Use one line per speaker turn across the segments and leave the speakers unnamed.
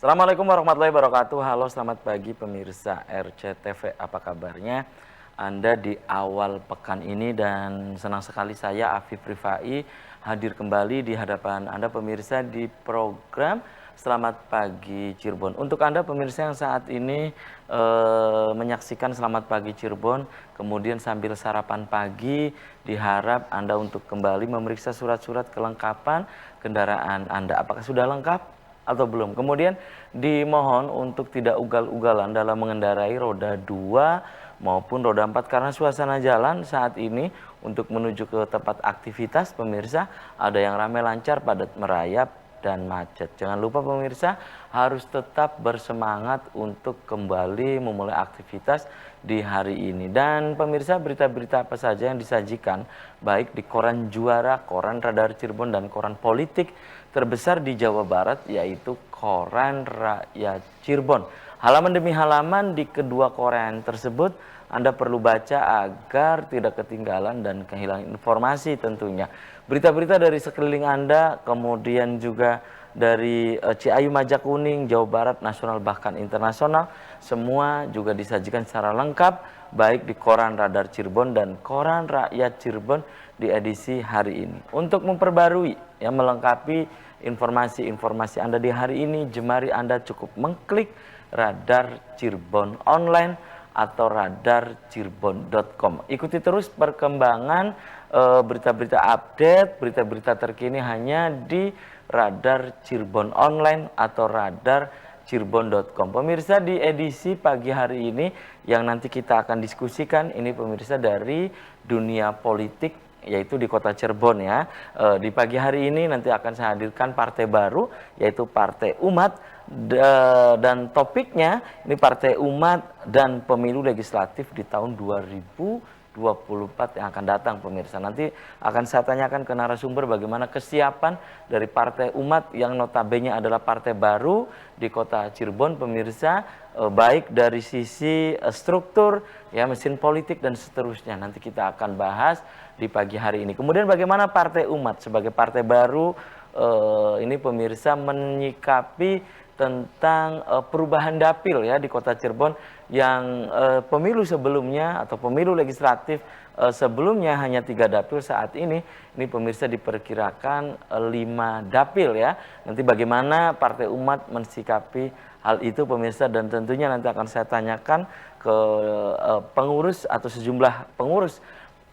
Assalamualaikum warahmatullahi wabarakatuh. Halo, selamat pagi pemirsa RCTV. Apa kabarnya? Anda di awal pekan ini dan senang sekali saya Afif Rifai hadir kembali di hadapan Anda pemirsa di program Selamat Pagi Cirebon. Untuk Anda pemirsa yang saat ini menyaksikan Selamat Pagi Cirebon, kemudian sambil sarapan pagi, diharap Anda untuk kembali memeriksa surat-surat kelengkapan kendaraan Anda. Apakah sudah lengkap atau belum? Kemudian dimohon untuk tidak ugal-ugalan dalam mengendarai roda 2 maupun roda 4 karena suasana jalan saat ini untuk menuju ke tempat aktivitas pemirsa ada yang ramai lancar, padat merayap dan macet. Jangan lupa pemirsa harus tetap bersemangat untuk kembali memulai aktivitas di hari ini. Dan pemirsa, berita-berita apa saja yang disajikan baik di koran Juara, koran Radar Cirebon dan koran politik terbesar di Jawa Barat yaitu koran Rakyat Cirebon. Halaman demi halaman di kedua koran tersebut Anda perlu baca agar tidak ketinggalan dan kehilangan informasi tentunya. Berita-berita dari sekeliling Anda, kemudian juga dari Ciayu, Majakuning, Jawa Barat, nasional bahkan internasional, semua juga disajikan secara lengkap baik di koran Radar Cirebon dan koran Rakyat Cirebon di edisi hari ini. Untuk memperbarui yang melengkapi informasi-informasi Anda di hari ini, jemari Anda cukup mengklik Radar Cirebon online atau radarcirebon.com. Ikuti terus perkembangan berita-berita update, berita-berita terkini hanya di Radar Cirebon online atau radarcirebon.com. Pemirsa, di edisi pagi hari ini yang nanti kita akan diskusikan ini pemirsa dari dunia politik yaitu di kota Cirebon ya. Di pagi hari ini nanti akan saya hadirkan partai baru yaitu Partai Umat dan topiknya ini Partai Umat dan pemilu legislatif di tahun 2024 yang akan datang pemirsa. Nanti akan saya tanyakan ke narasumber bagaimana kesiapan dari Partai Umat yang notabene adalah partai baru di kota Cirebon pemirsa, baik dari sisi struktur ya, mesin politik dan seterusnya. Nanti kita akan bahas di pagi hari ini. Kemudian bagaimana Partai Umat sebagai partai baru ini pemirsa menyikapi tentang perubahan dapil ya di kota Cirebon yang pemilu sebelumnya atau pemilu legislatif sebelumnya hanya 3 dapil, saat ini pemirsa diperkirakan 5 dapil ya. Nanti bagaimana Partai Umat mensikapi hal itu pemirsa, dan tentunya nanti akan saya tanyakan ke pengurus atau sejumlah pengurus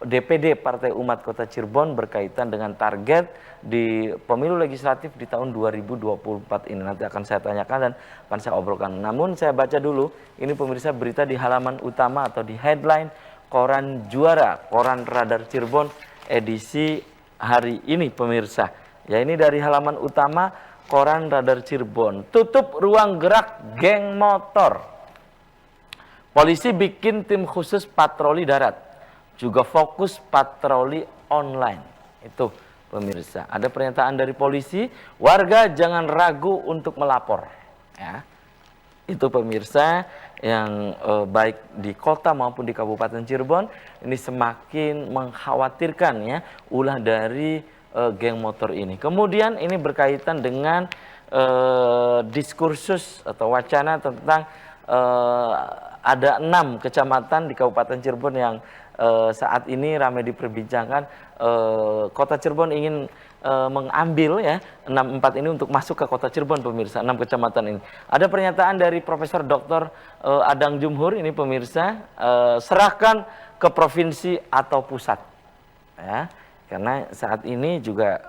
DPD Partai Umat Kota Cirebon berkaitan dengan target di pemilu legislatif di tahun 2024 ini. Nanti akan saya tanyakan dan akan saya obrolkan. Namun saya baca dulu, ini pemirsa berita di halaman utama atau di headline koran Juara, koran Radar Cirebon edisi hari ini pemirsa. Ya, ini dari halaman utama koran Radar Cirebon. Tutup ruang gerak geng motor. Polisi bikin tim khusus patroli darat. Juga fokus patroli online. Itu pemirsa. Ada pernyataan dari polisi, warga jangan ragu untuk melapor. Ya. Itu pemirsa yang baik di kota maupun di Kabupaten Cirebon ini semakin mengkhawatirkan ya ulah dari geng motor ini. Kemudian ini berkaitan dengan diskursus atau wacana tentang ada 6 kecamatan di Kabupaten Cirebon yang saat ini ramai diperbincangkan. Kota Cirebon ingin mengambil ya 64 ini untuk masuk ke kota Cirebon pemirsa, 6 kecamatan ini. Ada pernyataan dari Profesor Dr. Adang Jumhur ini pemirsa, serahkan ke provinsi atau pusat ya, karena saat ini juga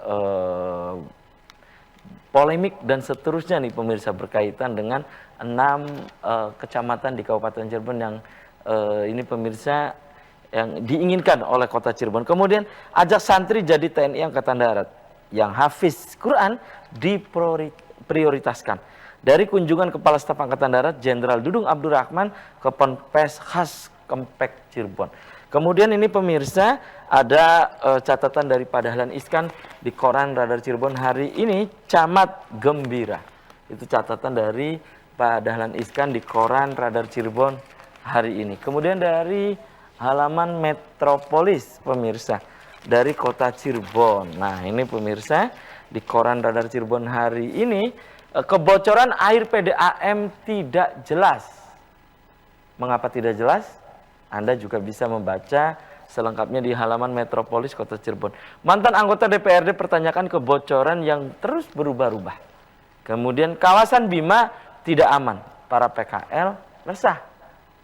polemik dan seterusnya nih pemirsa berkaitan dengan 6 kecamatan di Kabupaten Cirebon yang ini pemirsa yang diinginkan oleh kota Cirebon. Kemudian ajak santri jadi TNI Angkatan Darat yang hafiz Quran diprioritaskan. Dari kunjungan Kepala Staf Angkatan Darat Jenderal Dudung Abdurrahman ke Ponpes Khas Kempek Cirebon. Kemudian ini pemirsa ada catatan dari Pak Dahlan Iskan di koran Radar Cirebon hari ini, camat gembira. Itu catatan dari Pak Dahlan Iskan di koran Radar Cirebon hari ini. Kemudian dari halaman Metropolis pemirsa dari kota Cirebon. Nah ini pemirsa di koran Radar Cirebon hari ini Kebocoran air PDAM tidak jelas. Mengapa tidak jelas? Anda juga bisa membaca selengkapnya di halaman Metropolis Kota Cirebon. Mantan anggota DPRD pertanyakan kebocoran yang terus berubah-ubah. Kemudian kawasan Bima tidak aman. Para PKL resah.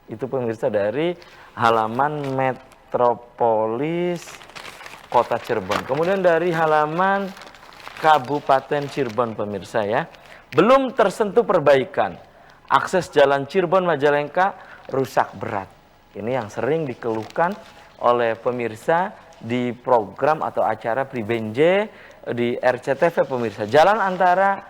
Itu pemirsa dari halaman Metropolis Kota Cirebon. Kemudian dari halaman Kabupaten Cirebon pemirsa ya. Belum tersentuh perbaikan. Akses jalan Cirebon Majalengka rusak berat. Ini yang sering dikeluhkan oleh pemirsa di program atau acara Pribenje di RCTV pemirsa. Jalan antara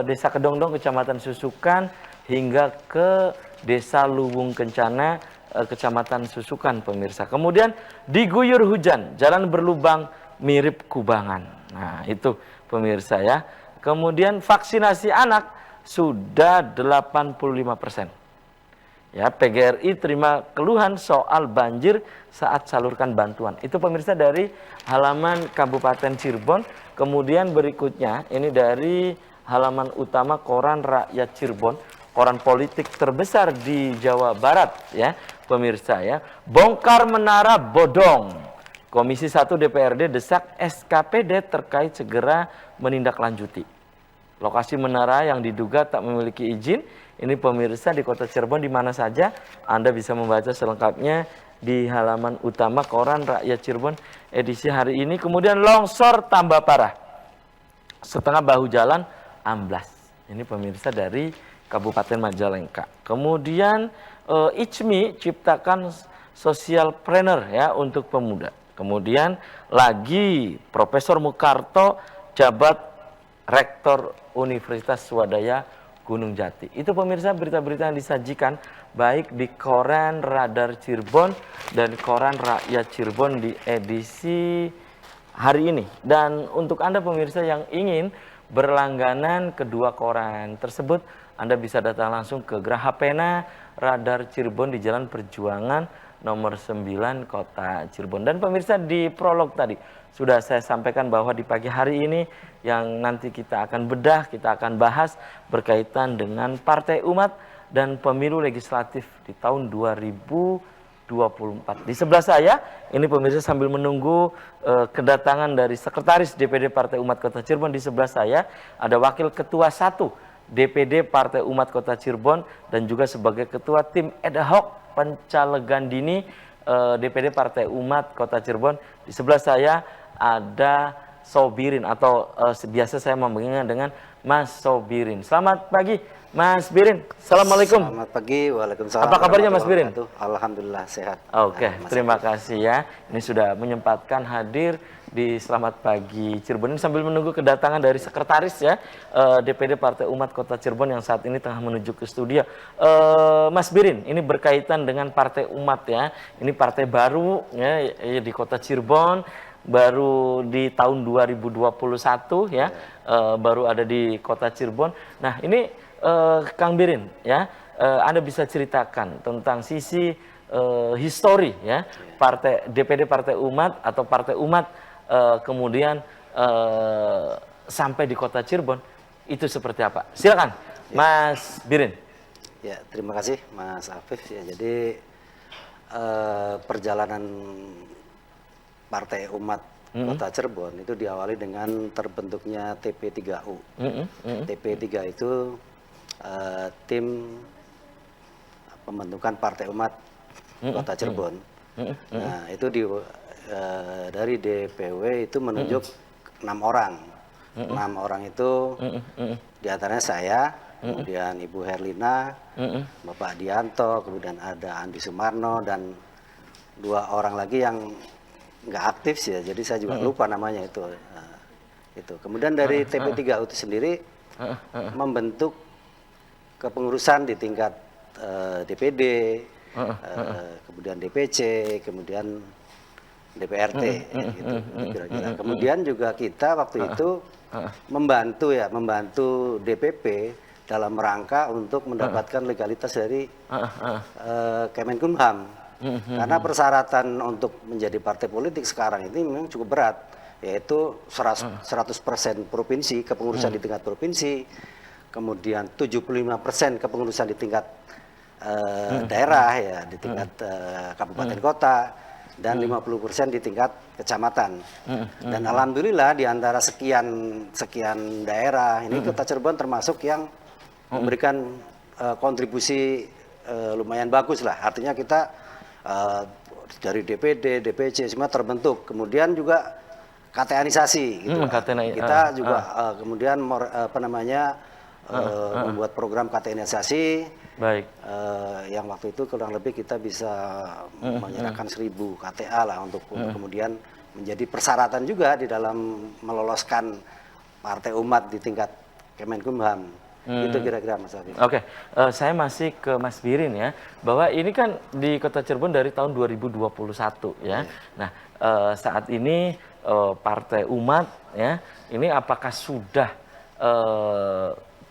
Desa Kedongdong, Kecamatan Susukan hingga ke Desa Luwung Kencana, Kecamatan Susukan pemirsa. Kemudian diguyur hujan, jalan berlubang mirip kubangan. Nah itu pemirsa ya. Kemudian vaksinasi anak sudah 85%. Ya, PGRI terima keluhan soal banjir saat salurkan bantuan. Itu pemirsa dari halaman Kabupaten Cirebon. Kemudian berikutnya ini dari halaman utama Koran Rakyat Cirebon, koran politik terbesar di Jawa Barat ya, pemirsa ya. Bongkar menara bodong. Komisi 1 DPRD desak SKPD terkait segera menindaklanjuti. Lokasi menara yang diduga tak memiliki izin, ini pemirsa di Kota Cirebon di mana saja, Anda bisa membaca selengkapnya di halaman utama Koran Rakyat Cirebon edisi hari ini. Kemudian longsor tambah parah, setengah bahu jalan amblas. Ini pemirsa dari Kabupaten Majalengka. Kemudian ICMI ciptakan social planner ya untuk pemuda. Kemudian lagi Profesor Mukarto jabat Rektor Universitas Swadaya Gunung Jati. Itu pemirsa berita-berita yang disajikan baik di Koran Radar Cirebon dan Koran Rakyat Cirebon di edisi hari ini. Dan untuk Anda pemirsa yang ingin berlangganan kedua koran tersebut, Anda bisa datang langsung ke Graha Pena Radar Cirebon di Jalan Perjuangan nomor 9 Kota Cirebon. Dan pemirsa di prolog tadi sudah saya sampaikan bahwa di pagi hari ini yang nanti kita akan bedah, kita akan bahas berkaitan dengan Partai Umat dan pemilu legislatif di tahun 2024. Di sebelah saya, ini pemirsa sambil menunggu kedatangan dari Sekretaris DPD Partai Umat Kota Cirebon, di sebelah saya ada Wakil Ketua 1 DPD Partai Umat Kota Cirebon dan juga sebagai Ketua Tim Ad Hoc Pencalegan Dini DPD Partai Umat Kota Cirebon. Di sebelah saya ada Sobirin atau biasa saya memanggilnya dengan Mas Sobirin. Selamat pagi Mas Birin. Assalamualaikum.
Selamat pagi, waalaikumsalam.
Apa kabarnya Mas Birin?
Alhamdulillah sehat.
Oke, terima kasih ya. Ini sudah menyempatkan hadir di Selamat Pagi Cirebon. Ini sambil menunggu kedatangan dari Sekretaris ya DPD Partai Umat Kota Cirebon yang saat ini tengah menuju ke studio. Mas Birin, ini berkaitan dengan Partai Umat ya. Ini partai baru ya di Kota Cirebon, baru di tahun 2021 ya, baru ada di Kota Cirebon. Nah ini Kang Birin ya, Anda bisa ceritakan tentang sisi histori ya Partai DPD Partai Umat atau Partai Umat kemudian sampai di Kota Cirebon itu seperti apa? Silakan ya. Mas Birin.
Ya, terima kasih Mas Afif ya. Jadi perjalanan Partai Umat Kota Cirebon itu diawali dengan terbentuknya TP3U. TP3 itu tim pembentukan Partai Umat Kota Cirebon. Nah, itu dari DPW itu menunjuk 6 orang. 6 orang itu diantaranya saya, kemudian Ibu Herlina, Bapak Dianto, kemudian ada Andi Sumarno dan 2 orang lagi yang nggak aktif sih ya, jadi saya juga lupa namanya itu. Itu. Kemudian dari TP3U itu sendiri membentuk kepengurusan di tingkat DPD, kemudian DPC, kemudian DPRT, gitu, kira-kira. Kemudian juga kita waktu itu membantu DPP dalam rangka untuk mendapatkan legalitas dari Kemenkumham. Karena persyaratan untuk menjadi partai politik sekarang ini memang cukup berat, yaitu 100% provinsi, kepengurusan di tingkat provinsi, kemudian 75% kepengurusan di tingkat daerah ya, di tingkat kabupaten kota, dan 50% di tingkat kecamatan. Dan alhamdulillah di antara sekian daerah ini Kota Cirebon termasuk yang memberikan kontribusi lumayan bagus lah. Artinya kita dari DPD, DPC semua terbentuk. Kemudian juga KTAnisasi gitu. Kita juga kemudian membuat program KTAnisasi.
Baik.
Yang waktu itu kurang lebih kita bisa menyerahkan 1000 KTA lah untuk kemudian menjadi persyaratan juga di dalam meloloskan Partai Umat di tingkat Kemenkumham. Itu kira-kira Mas Afif.
Oke, saya masih ke Mas Birin ya, bahwa ini kan di Kota Cirebon dari tahun 2021 ya. Nah, saat ini Partai Umat ya, ini apakah sudah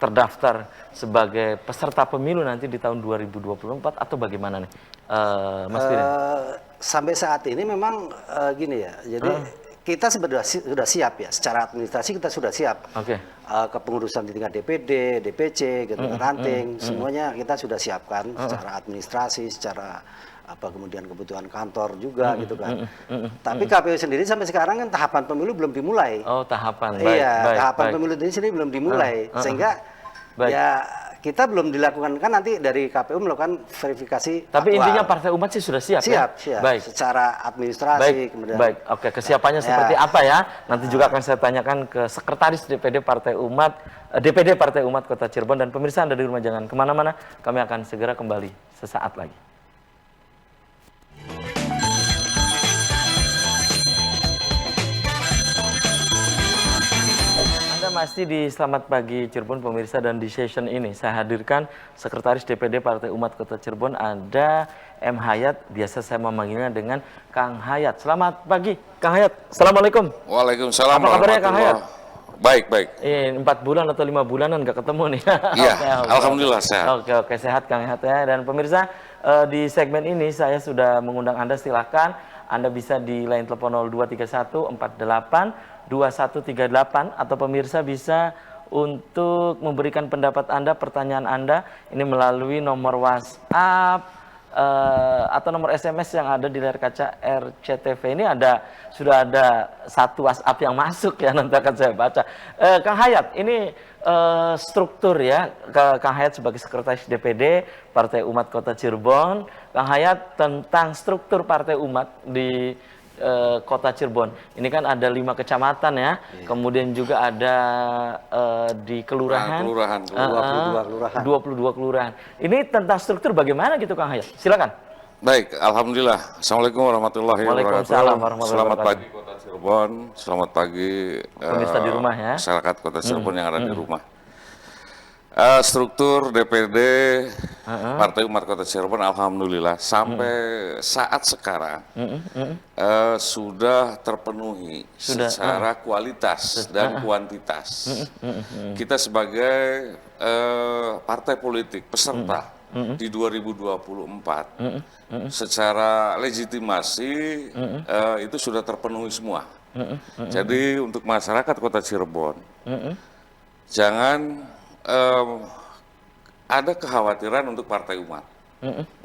terdaftar sebagai peserta pemilu nanti di tahun 2024 atau bagaimana nih, Mas Birin?
Sampai saat ini memang gini ya, jadi kita sebenarnya sudah siap ya, secara administrasi kita sudah siap. Kepengurusan di tingkat DPD, DPC, gitu, ranting, semuanya kita sudah siapkan secara administrasi, secara kemudian kebutuhan kantor juga gitu kan. Tapi KPU sendiri sampai sekarang kan tahapan pemilu belum dimulai.
Oh, tahapan.
Iya, tahapan pemilu ini sendiri belum dimulai, sehingga ya kita belum dilakukan, kan nanti dari KPU melakukan verifikasi.
Tapi intinya Partai Umat sih sudah siap.
Siap.
Baik.
Secara administrasi kemudian.
Baik. Oke, kesiapannya seperti apa ya? Nanti juga akan saya tanyakan ke Sekretaris DPD Partai Umat, DPD Partai Umat Kota Cirebon. Dan pemirsa Anda di rumah jangan kemana-mana. Kami akan segera kembali sesaat lagi. Masih di Selamat Pagi Cirebon pemirsa, dan di session ini saya hadirkan Sekretaris DPD Partai Umat Kota Cirebon, ada M. Hayat, biasa saya memanggilnya dengan Kang Hayat. Selamat pagi Kang Hayat. Assalamualaikum.
Waalaikumsalam.
Apa kabarnya Kang Hayat?
Baik.
4 bulan atau 5 bulanan nggak ketemu nih.
Iya, alhamdulillah sehat.
Oke, sehat Kang Hayat ya. Dan pemirsa, di segmen ini saya sudah mengundang Anda, silakan Anda bisa di line telepon 0231 48 2138 atau pemirsa bisa untuk memberikan pendapat Anda, pertanyaan Anda ini melalui nomor WhatsApp atau nomor SMS yang ada di layar kaca RCTV. Ini sudah ada satu WhatsApp yang masuk ya, nanti akan saya baca. Kang Hayat, ini struktur ya, Kang Hayat sebagai Sekretaris DPD Partai Umat Kota Cirebon. Kang Hayat, tentang struktur Partai Umat di Kota Cirebon. Ini kan ada 5 kecamatan ya, kemudian juga ada di kelurahan, 22 kelurahan. Ini tentang struktur bagaimana gitu Kang Hayat? Silakan.
Baik, alhamdulillah. Assalamuallahu warahmatullahi wabarakatuh. Selamat pagi Kota Cirebon, selamat pagi
pemirsa di rumah ya.
Masyarakat Kota Cirebon yang ada di rumah. Struktur DPD Partai Umat Kota Cirebon alhamdulillah sampai saat sekarang sudah terpenuhi secara kualitas dan kuantitas. Kita sebagai partai politik peserta di 2024 secara legitimasi itu sudah terpenuhi semua. Jadi untuk masyarakat Kota Cirebon jangan ada kekhawatiran untuk Partai Umat.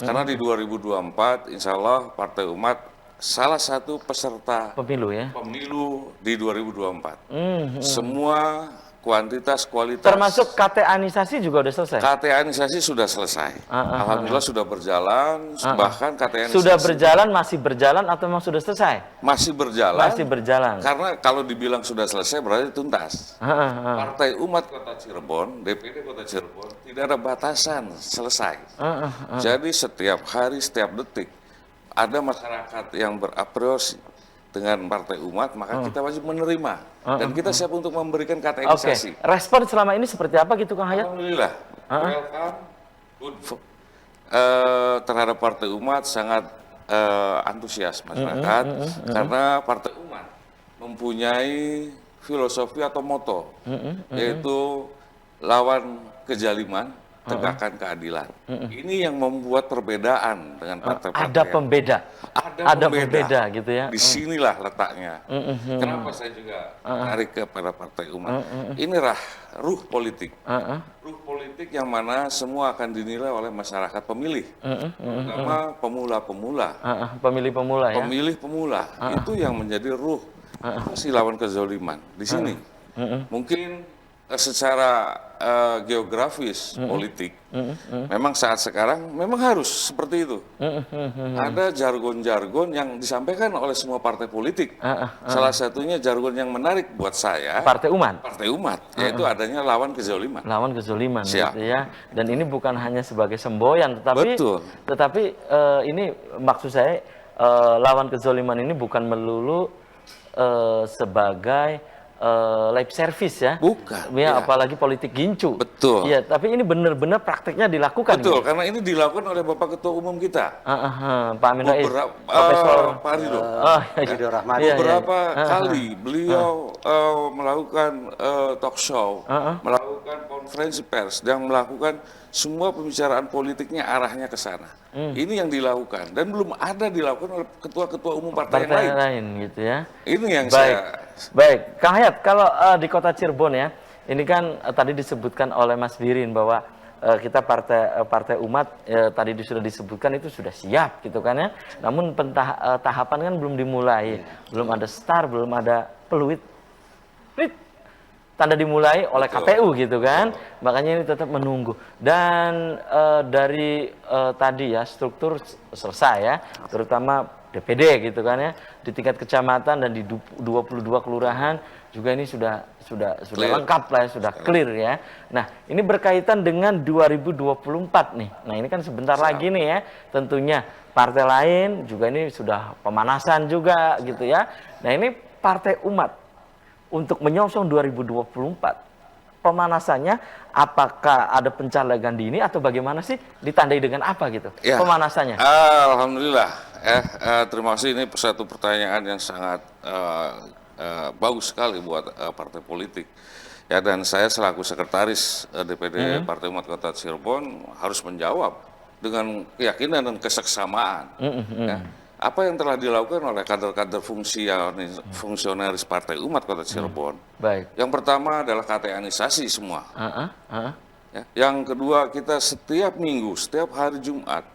Karena di 2024 insya Allah Partai Umat salah satu peserta
pemilu ya.
Pemilu di 2024. Semua kuantitas, kualitas.
Termasuk KTAnisasi juga sudah selesai?
KTAnisasi sudah selesai. Alhamdulillah sudah berjalan, bahkan KTAnisasi.
Sudah berjalan, masih berjalan atau memang sudah selesai?
Masih berjalan.
Masih berjalan.
Karena kalau dibilang sudah selesai berarti tuntas. Partai Umat Kota Cirebon, DPD Kota Cirebon, tidak ada batasan selesai. Jadi setiap hari, setiap detik, ada masyarakat yang berapresiasi dengan Partai Umat, maka kita wajib menerima dan kita siap untuk memberikan KTAnisasi.
Respon selama ini seperti apa gitu Kang Hayat?
Alhamdulillah, welcome, good terhadap Partai Umat, sangat antusias masyarakat karena Partai Umat mempunyai filosofi atau moto yaitu lawan kejaliman, tegakkan keadilan. Ini yang membuat perbedaan dengan partai-partai.
Ada pembeda.
Ada
pembeda gitu ya.
Disinilah letaknya. Kenapa saya juga tarik kepada Partai Umat? Inilah ruh politik. Ruh politik yang mana semua akan dinilai oleh masyarakat pemilih. Terutama pemula-pemula.
Pemilih pemula ya.
Pemilih pemula. Itu yang menjadi ruh si lawan kezoliman. Di sini. Mungkin secara geografis politik, memang saat sekarang memang harus seperti itu. Ada jargon-jargon yang disampaikan oleh semua partai politik. Salah satunya jargon yang menarik buat saya,
Partai Umat.
Partai Umat, yaitu adanya lawan kezaliman.
Lawan kezoliman
Siap.
gitu ya. Dan ini bukan hanya sebagai semboyan, tetapi ini maksud saya lawan kezoliman ini bukan melulu sebagai lip service ya.
Bukan.
Ya, apalagi politik gincu.
Betul.
Iya, tapi ini benar-benar prakteknya dilakukan.
Betul,
gitu.
karena ini dilakukan oleh Bapak Ketua Umum kita.
Pak Amin Rais, Profesor
Pak Ridho.
Ridho Rahman.
Beberapa kali beliau melakukan talk show, melakukan konferensi pers, dan melakukan semua pembicaraan politiknya arahnya ke sana. Ini yang dilakukan dan belum ada dilakukan oleh ketua-ketua umum partai yang lain.
Gitu ya.
Ini yang
Baik, Kang Hayat, kalau di kota Cirebon ya, ini kan tadi disebutkan oleh Mas Birin bahwa kita partai Umat tadi sudah disebutkan itu sudah siap gitu kan ya. Namun tahapan kan belum dimulai, belum ada start, belum ada peluit. Tanda dimulai oleh KPU gitu kan. Makanya ini tetap menunggu. Dan dari tadi ya struktur selesai ya, terutama DPD gitu kan ya, di tingkat kecamatan dan di 22 kelurahan juga ini sudah lengkap lah ya, sudah clear ya. Nah, ini berkaitan dengan 2024 nih. Nah, ini kan sebentar lagi nih ya. Tentunya partai lain juga ini sudah pemanasan juga gitu ya. Nah, ini Partai Umat untuk menyongsong 2024. Pemanasannya apakah ada pencalegan dini atau bagaimana sih? Ditandai dengan apa gitu? Ya, pemanasannya.
Alhamdulillah. Terima kasih, ini satu pertanyaan yang sangat bagus sekali buat partai politik. Ya, dan saya selaku sekretaris DPD Partai Umat Kota Cirebon harus menjawab dengan keyakinan dan keseksamaan. Ya. Apa yang telah dilakukan oleh kader-kader fungsionaris Partai Umat Kota Cirebon?
Baik.
Yang pertama adalah KTAnisasi semua. Ya. Yang kedua, kita setiap minggu, setiap hari Jumat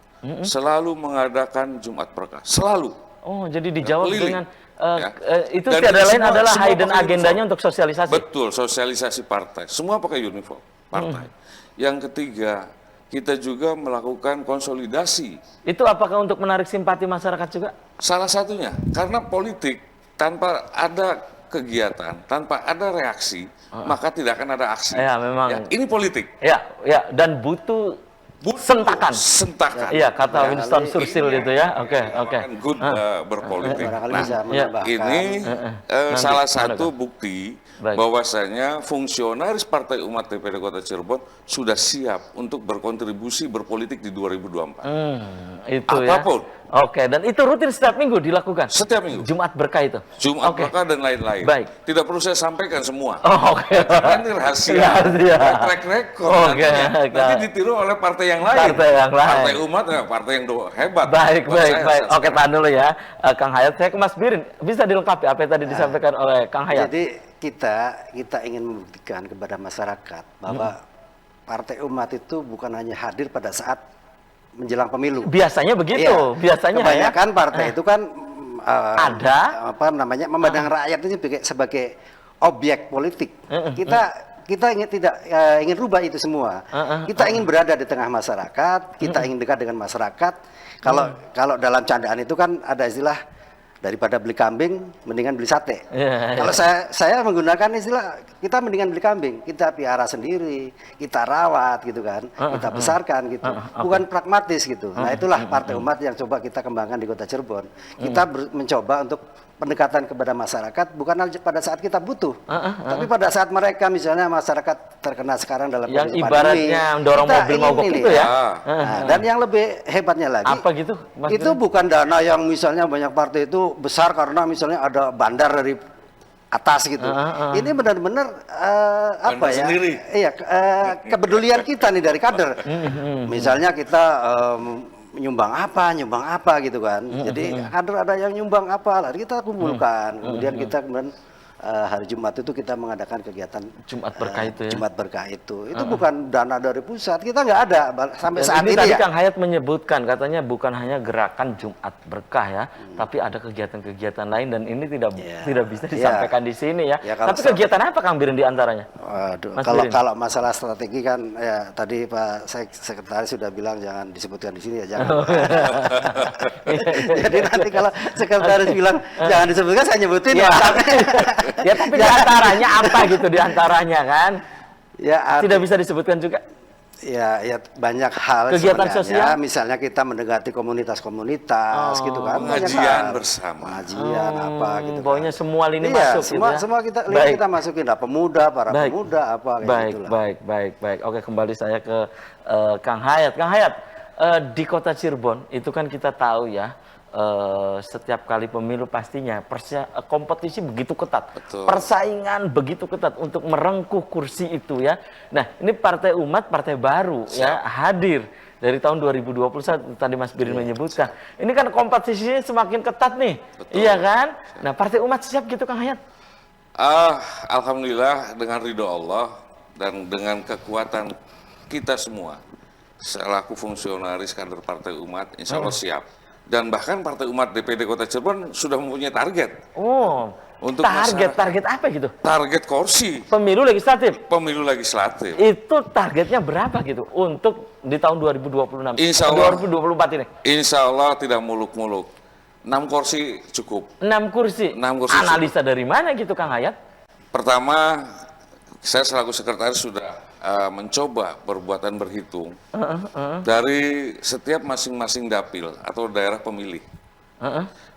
selalu mengadakan Jumat Berkah. Selalu.
Oh, jadi dijawab dengan itu tiada lain adalah hidden agendanya untuk sosialisasi.
Betul, sosialisasi partai. Semua pakai uniform partai. Yang ketiga, kita juga melakukan konsolidasi.
Itu apakah untuk menarik simpati masyarakat juga?
Salah satunya, karena politik tanpa ada kegiatan, tanpa ada reaksi, maka tidak akan ada aksi.
Ya, memang.
Ya, ini politik.
Ya, dan butuh sentakan. Iya, kata Winston Churchill itu ya. Oke.
Good berpolitik.
Nah,
ini salah satu bukti bahwasanya fungsionaris Partai Umat DPD Kota Cirebon sudah siap untuk berkontribusi berpolitik di 2024.
Itu
apapun.
Ya. Oke, dan itu rutin setiap minggu dilakukan?
Setiap minggu.
Jumat Berkah itu?
Jumat Berkah dan lain-lain.
Baik.
Tidak perlu saya sampaikan semua.
Oke.
Karena ini rahasia. Track record. Nanti ditiru oleh partai yang lain. Partai Umat, partai yang hebat.
Baik. Oke, tahan dulu ya. Kang Hayat, saya ke Mas Birin. Bisa dilengkapi apa yang tadi disampaikan oleh Kang Hayat?
Jadi kita ingin membuktikan kepada masyarakat bahwa Partai Umat itu bukan hanya hadir pada saat menjelang pemilu.
Biasanya begitu.
Iya.
Biasanya
kebanyakan partai itu kan
ada
memandang rakyat itu sebagai objek politik. Kita ingin rubah itu semua. Kita ingin berada di tengah masyarakat. Kita ingin dekat dengan masyarakat. Kalau dalam candaan itu kan ada istilah, daripada beli kambing mendingan beli sate. Kalau saya menggunakan istilah, kita mendingan beli kambing, kita piara sendiri, kita rawat gitu kan, kita besarkan gitu. Bukan pragmatis gitu. Nah, itulah Partai Umat yang coba kita kembangkan di Kota Cirebon. Kita mencoba untuk pendekatan kepada masyarakat bukan pada saat kita butuh, tapi pada saat mereka, misalnya masyarakat terkena sekarang dalam
yang ibaratnya mendorong mobil mogok itu ya.
Dan yang lebih hebatnya lagi,
apa gitu, Mas
itu bukan dana yang misalnya banyak partai itu besar karena misalnya ada bandar dari atas gitu. Ini benar-benar apa ya?
Sendiri.
Iya, kepedulian kita nih dari kader. Misalnya kita nyumbang apa gitu kan. Jadi kader ada yang nyumbang apa, lah kita kumpulkan. Kemudian kita hari Jumat itu kita mengadakan kegiatan
Jumat berkah itu ya.
Jumat berkah itu bukan dana dari pusat, kita nggak ada sampai
Dan
saat ini
tadi
ya.
Kang Hayat menyebutkan katanya bukan hanya gerakan Jumat berkah ya, tapi ada kegiatan-kegiatan lain dan ini tidak bisa disampaikan di sini ya. Tapi kegiatan apa Kang Birin di antaranya?
Waduh,
Mas
kalau
Birin?
kalau masalah strategi kan ya tadi Pak Sekretaris sudah bilang jangan disebutkan di sini ya, jangan. Jadi nanti kalau Sekretaris bilang jangan disebutkan, saya nyebutin.
Ya,
Pak.
tapi di antaranya apa gitu di antaranya kan?
Ya,
Tidak bisa disebutkan juga.
ya banyak hal
Kegiatan
sebenarnya.
sosial?
Misalnya kita mendekati komunitas-komunitas gitu kan. Banyak
Pengajian
hal.
bersama.
Pengajian apa gitu kan.
Pokoknya semua lini
Iya,
masuk
semua
gitu ya.
semua kita
Baik.
kita masukin lah, pemuda, para
Baik.
pemuda apa kayak
Baik,
gitulah.
baik. Oke, kembali saya ke Kang Hayat. Kang Hayat, di kota Cirebon itu kan kita tahu ya, setiap kali pemilu pastinya kompetisi begitu ketat,
Betul.
persaingan begitu ketat untuk merengkuh kursi itu ya. Nah, ini Partai Umat, partai baru ya, hadir dari tahun 2021 tadi Mas Birin menyebutkan. Ini kan kompetisinya semakin ketat nih,
Betul.
iya kan? Nah, Partai Umat siap gitu Kang Hayat?
Alhamdulillah dengan ridho Allah dan dengan kekuatan kita semua selaku fungsionaris kader Partai Umat, insya Allah siap. Dan bahkan Partai Umat DPD Kota Cirebon sudah mempunyai target.
Oh,
Untuk
target apa gitu?
Target kursi
Pemilu legislatif.
pemilu legislatif.
Itu targetnya berapa gitu untuk di tahun 2026?
Insya Allah.
2024 ini.
Insya Allah tidak muluk-muluk. 6 kursi cukup.
6 kursi.
6 kursi
Analisa dari mana gitu Kang Hayat?
Pertama, saya selaku sekretaris sudah mencoba perbuatan berhitung dari setiap masing-masing dapil atau daerah pemilih.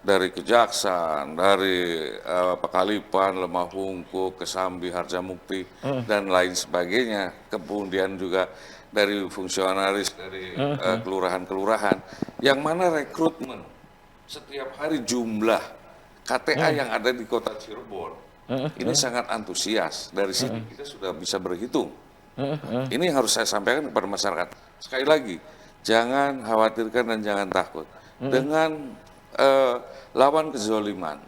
Dari Kejaksan, dari Pekalipan, Lemah Hungkuk, Kesambi, Harjamukti, dan lain sebagainya. Kemudian juga dari fungsionaris, dari kelurahan-kelurahan, yang mana rekrutmen setiap hari jumlah KTA yang ada di kota Cirebon, ini sangat antusias. Dari sini kita sudah bisa berhitung. Ini yang harus saya sampaikan kepada masyarakat. Sekali lagi, jangan khawatirkan dan jangan takut. Dengan lawan kezoliman,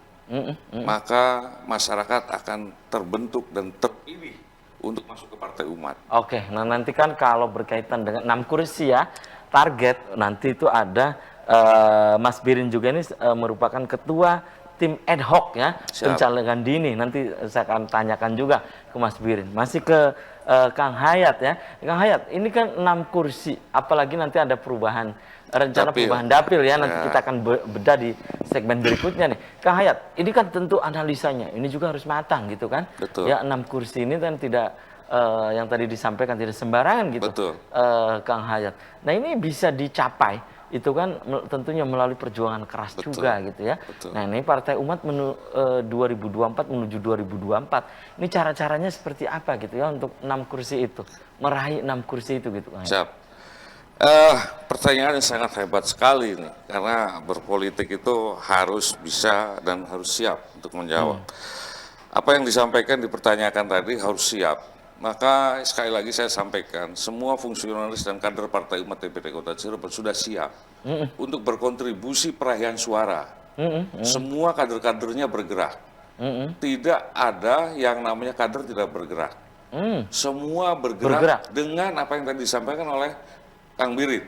maka masyarakat akan terbentuk dan terpilih untuk masuk ke Partai Umat.
Oke, nah nanti kan kalau berkaitan dengan 6 kursi ya, target nanti itu ada Mas Birin juga ini merupakan ketua tim ad hoc ya, pencalegan dini. Nanti saya akan tanyakan juga ke Mas Birin. Masih ke Kang Hayat ya. Kang Hayat, ini kan 6 kursi, apalagi nanti ada perubahan, rencana perubahan dapil ya, nanti kita akan bedah di segmen berikutnya nih. Kang Hayat, ini kan tentu analisanya, ini juga harus matang gitu kan.
Betul.
Ya 6 kursi ini kan tidak, yang tadi disampaikan tidak sembarangan gitu.
Betul.
Kang Hayat. Nah ini bisa dicapai, itu kan tentunya melalui perjuangan keras juga gitu ya.
Betul.
Nah ini Partai Umat 2024 menuju 2024, ini cara-caranya seperti apa gitu ya untuk 6 kursi itu, meraih 6 kursi itu gitu Kang Hayat.
Siap. Pertanyaan yang sangat hebat sekali nih, karena berpolitik itu harus bisa dan harus siap untuk menjawab. Apa yang disampaikan, dipertanyakan tadi harus siap. Maka sekali lagi saya sampaikan, semua fungsionaris dan kader Partai Umat DPD Kota Cirebon sudah siap untuk berkontribusi perahian suara. Semua kader-kadernya bergerak. Tidak ada yang namanya kader tidak bergerak. Semua bergerak dengan apa yang tadi disampaikan oleh Kang Birin.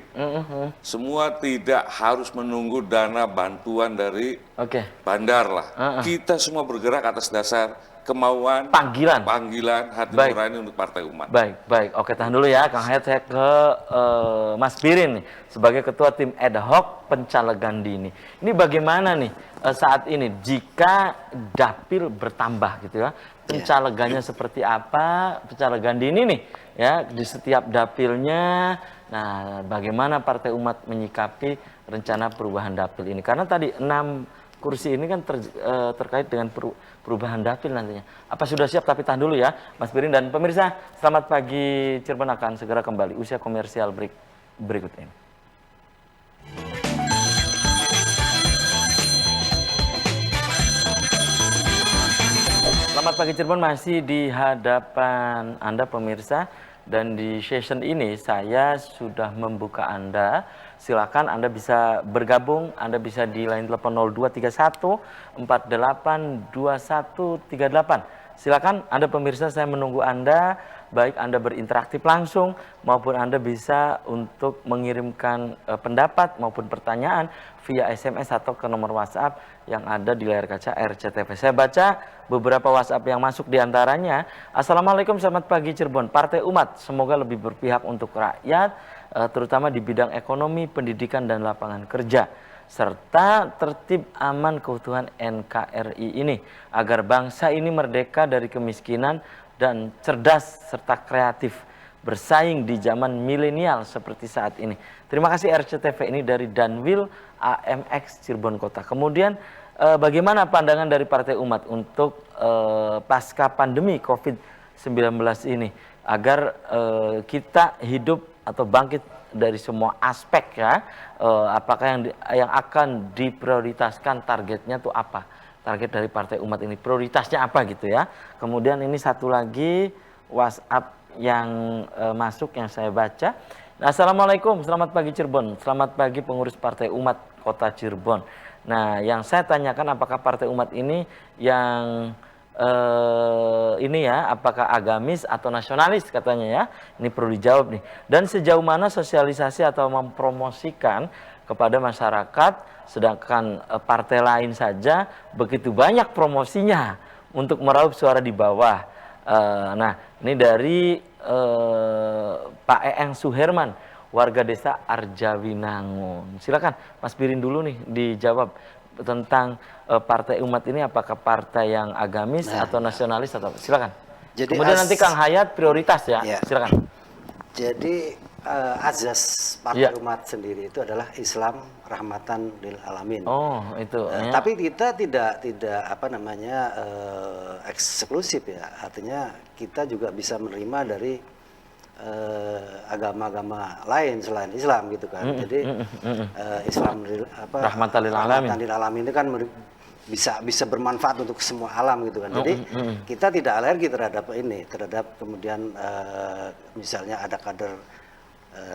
Semua tidak harus menunggu dana bantuan dari bandar lah. Kita semua bergerak atas dasar kemauan, panggilan hati nurani untuk Partai Umat.
Baik. Oke, tahan dulu ya Kang Hayat, saya ke Mas Birin nih, sebagai ketua tim ad hoc pencalegan dini. Ini bagaimana nih saat ini jika dapil bertambah gitu ya? Pencalegannya seperti apa? Pencalegan dini nih ya di setiap dapilnya. Nah, bagaimana Partai Umat menyikapi rencana perubahan dapil ini? Karena tadi 6 kursi ini kan terkait dengan perubahan dapil nantinya. Apa sudah siap? Tapi tahan dulu ya Mas Birin dan pemirsa. Selamat pagi, Cirebon akan segera kembali usia komersial berikut ini. Selamat pagi Cirebon, masih di hadapan Anda pemirsa, dan di session ini saya sudah membuka Anda. Silakan Anda bisa bergabung, Anda bisa di line telepon 0231 48 2138. Silakan Anda pemirsa, saya menunggu Anda, baik Anda berinteraksi langsung maupun Anda bisa untuk mengirimkan pendapat maupun pertanyaan via SMS atau ke nomor WhatsApp yang ada di layar kaca RCTV. Saya baca beberapa WhatsApp yang masuk diantaranya. Assalamualaikum, selamat pagi Cirebon. Partai Umat semoga lebih berpihak untuk rakyat, terutama di bidang ekonomi, pendidikan, dan lapangan kerja, serta tertib aman keutuhan NKRI ini, agar bangsa ini merdeka dari kemiskinan dan cerdas serta kreatif, bersaing di zaman milenial seperti saat ini. Terima kasih RCTV. Ini dari Danwil AMX Cirebon Kota. Kemudian bagaimana pandangan dari Partai Umat untuk pasca pandemi COVID-19 ini, agar kita hidup atau bangkit dari semua aspek ya, apakah yang akan diprioritaskan, targetnya tuh apa? Target dari Partai Umat ini prioritasnya apa gitu ya. Kemudian ini satu lagi WhatsApp yang masuk yang saya baca. Assalamualaikum, selamat pagi Cirebon. Selamat pagi pengurus Partai Umat Kota Cirebon. Nah, yang saya tanyakan, apakah Partai Umat ini yang ini ya, apakah agamis atau nasionalis katanya ya? Ini perlu dijawab nih. Dan sejauh mana sosialisasi atau mempromosikan kepada masyarakat, sedangkan partai lain saja begitu banyak promosinya untuk meraup suara di bawah. Nah, ini dari Pak Eeng Suherman, warga desa Arjawinangun. Silakan Mas Birin dulu nih dijawab tentang Partai Umat ini, apakah partai yang agamis atau nasionalis atau silakan. Jadi kemudian nanti Kang Hayat prioritas ya. Silakan.
Jadi azas Partai Umat sendiri itu adalah Islam rahmatan lil alamin.
Oh, itu.
Tapi kita tidak apa namanya eksklusif ya. Artinya kita juga bisa menerima dari agama-agama lain selain Islam gitu kan. Jadi Islam
rahmatan lil alamin.
Rahmatan lil alamin itu kan bisa bermanfaat untuk semua alam gitu kan. Jadi kita tidak alergi terhadap ini, terhadap kemudian misalnya ada kader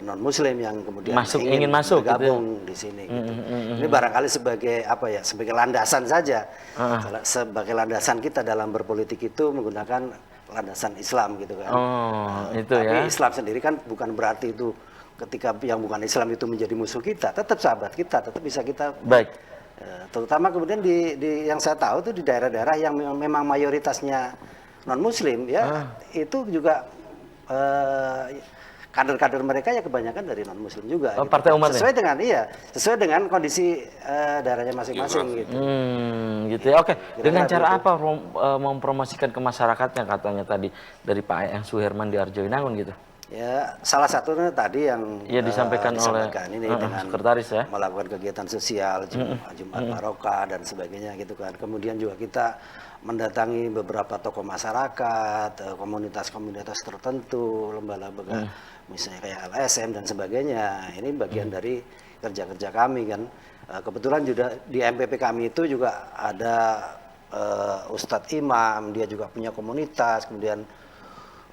non Muslim yang kemudian ingin masuk bergabung gitu ya, di sini. Gitu. Ini barangkali sebagai apa ya, sebagai landasan saja, sebagai landasan kita dalam berpolitik itu menggunakan landasan Islam gitu kan. Tapi Islam sendiri kan bukan berarti itu ketika yang bukan Islam itu menjadi musuh kita, tetap sahabat kita, tetap bisa kita.
Baik.
Terutama kemudian di yang saya tahu itu di daerah-daerah yang memang mayoritasnya non Muslim ya, itu juga kader-kader mereka ya kebanyakan dari non Muslim juga. Gitu.
Partai Umat
sesuai dengan kondisi daerahnya masing-masing gitu.
Gitu ya. Oke. Dengan cara apa mempromosikan ke masyarakatnya katanya tadi dari Pak Eeng Suherman di Arjawinangun gitu?
Ya, salah satunya tadi yang
disampaikan oleh
ini dengan
sekretaris ya,
melakukan kegiatan sosial, Jumat Barokah dan sebagainya gitu kan. Kemudian juga kita mendatangi beberapa tokoh masyarakat, komunitas-komunitas tertentu, lembaga-lembaga misalnya kayak LSM dan sebagainya. Ini bagian dari kerja-kerja kami kan. Kebetulan juga di MPP kami itu juga ada Ustadz Imam, dia juga punya komunitas, kemudian